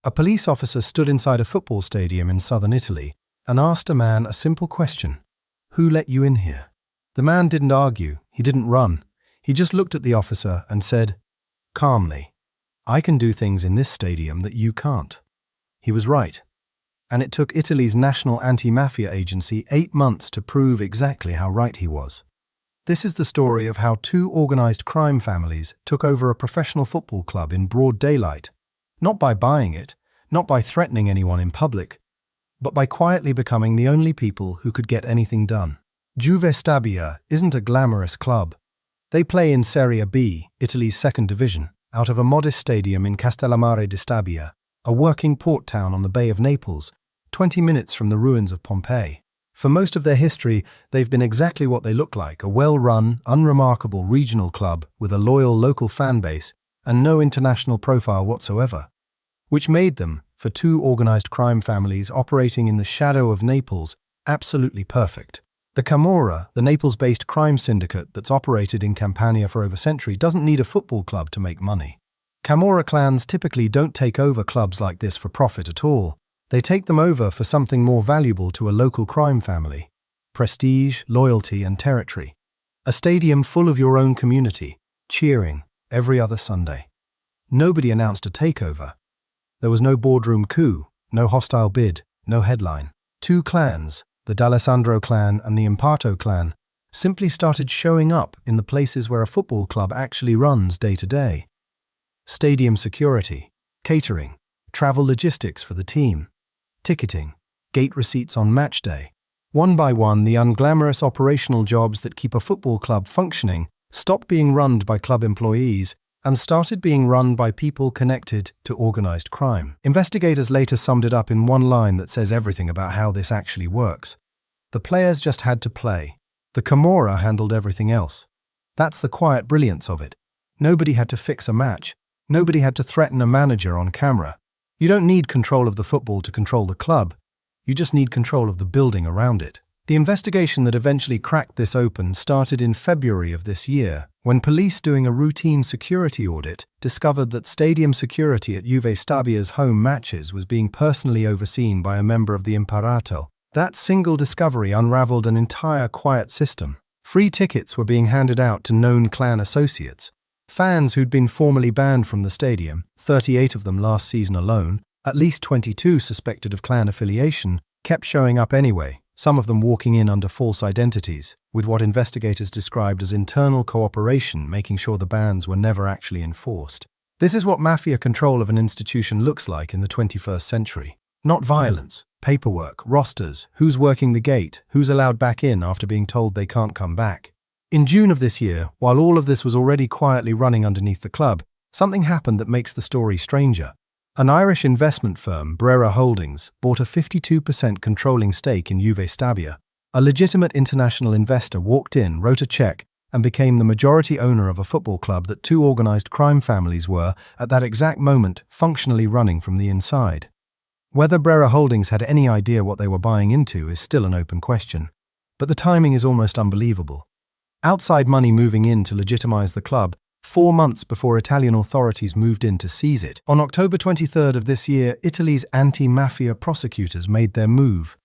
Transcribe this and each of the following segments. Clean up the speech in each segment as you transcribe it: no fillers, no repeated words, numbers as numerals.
A police officer stood inside a football stadium in southern Italy and asked a man a simple question. Who let you in here? The man didn't argue, he didn't run. He just looked at the officer and said, calmly, I can do things in this stadium that you can't. He was right. And it took Italy's national anti-mafia agency 8 months to prove exactly how right he was. This is the story of how two organized crime families took over a professional football club in broad daylight, not by buying it, not by threatening anyone in public, but by quietly becoming the only people who could get anything done. Juve Stabia isn't a glamorous club. They play in Serie B, Italy's second division, out of a modest stadium in Castellammare di Stabia, a working port town on the Bay of Naples, 20 minutes from the ruins of Pompeii. For most of their history, they've been exactly what they look like, a well-run, unremarkable regional club with a loyal local fan base and no international profile whatsoever, which made them, for two organized crime families operating in the shadow of Naples, absolutely perfect. The Camorra, the Naples-based crime syndicate that's operated in Campania for over a century, doesn't need a football club to make money. Camorra clans typically don't take over clubs like this for profit at all. They take them over for something more valuable to a local crime family: prestige, loyalty, and territory. A stadium full of your own community, cheering, every other Sunday. Nobody announced a takeover. There was no boardroom coup, no hostile bid, no headline. Two clans, the D'Alessandro clan and the Imparato clan, simply started showing up in the places where a football club actually runs day to day. Stadium security, catering, travel logistics for the team, ticketing, gate receipts on match day. One by one, the unglamorous operational jobs that keep a football club functioning stopped being run by club employees and started being run by people connected to organized crime. Investigators later summed it up in one line that says everything about how this actually works. The players just had to play. The Camorra handled everything else. That's the quiet brilliance of it. Nobody had to fix a match. Nobody had to threaten a manager on camera. You don't need control of the football to control the club. You just need control of the building around it. The investigation that eventually cracked this open started in February of this year, when police doing a routine security audit discovered that stadium security at Juve Stabia's home matches was being personally overseen by a member of the Imparato. That single discovery unraveled an entire quiet system. Free tickets were being handed out to known clan associates. Fans who'd been formally banned from the stadium, 38 of them last season alone, at least 22 suspected of clan affiliation, kept showing up anyway, some of them walking in under false identities, with what investigators described as internal cooperation, making sure the bans were never actually enforced. This is what mafia control of an institution looks like in the 21st century. Not violence, paperwork, rosters, who's working the gate, who's allowed back in after being told they can't come back. In June of this year, while all of this was already quietly running underneath the club, something happened that makes the story stranger. An Irish investment firm, Brera Holdings, bought a 52% controlling stake in Juve Stabia. A legitimate international investor walked in, wrote a check, and became the majority owner of a football club that two organized crime families were, at that exact moment, functionally running from the inside. Whether Brera Holdings had any idea what they were buying into is still an open question. But the timing is almost unbelievable. Outside money moving in to legitimize the club, 4 months before Italian authorities moved in to seize it. On October 23rd of this year, Italy's anti-mafia prosecutors made their move.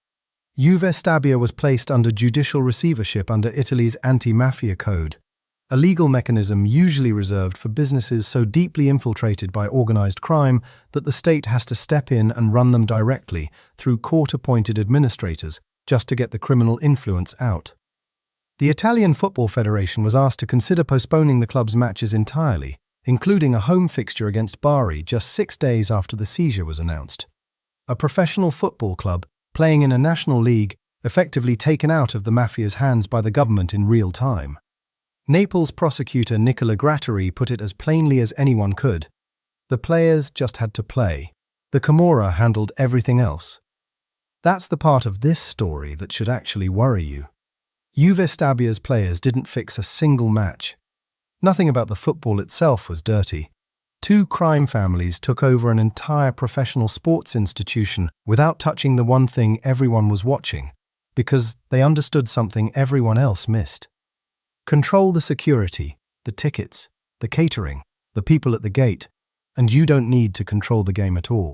Juve Stabia was placed under judicial receivership under Italy's anti-mafia code, a legal mechanism usually reserved for businesses so deeply infiltrated by organized crime that the state has to step in and run them directly through court-appointed administrators just to get the criminal influence out. The Italian Football Federation was asked to consider postponing the club's matches entirely, including a home fixture against Bari just 6 days after the seizure was announced. A professional football club, playing in a national league, effectively taken out of the mafia's hands by the government in real time. Naples prosecutor Nicola Gratteri put it as plainly as anyone could. The players just had to play. The Camorra handled everything else. That's the part of this story that should actually worry you. Juve Stabia's players didn't fix a single match. Nothing about the football itself was dirty. Two crime families took over an entire professional sports institution without touching the one thing everyone was watching, because they understood something everyone else missed. Control the security, the tickets, the catering, the people at the gate, and you don't need to control the game at all.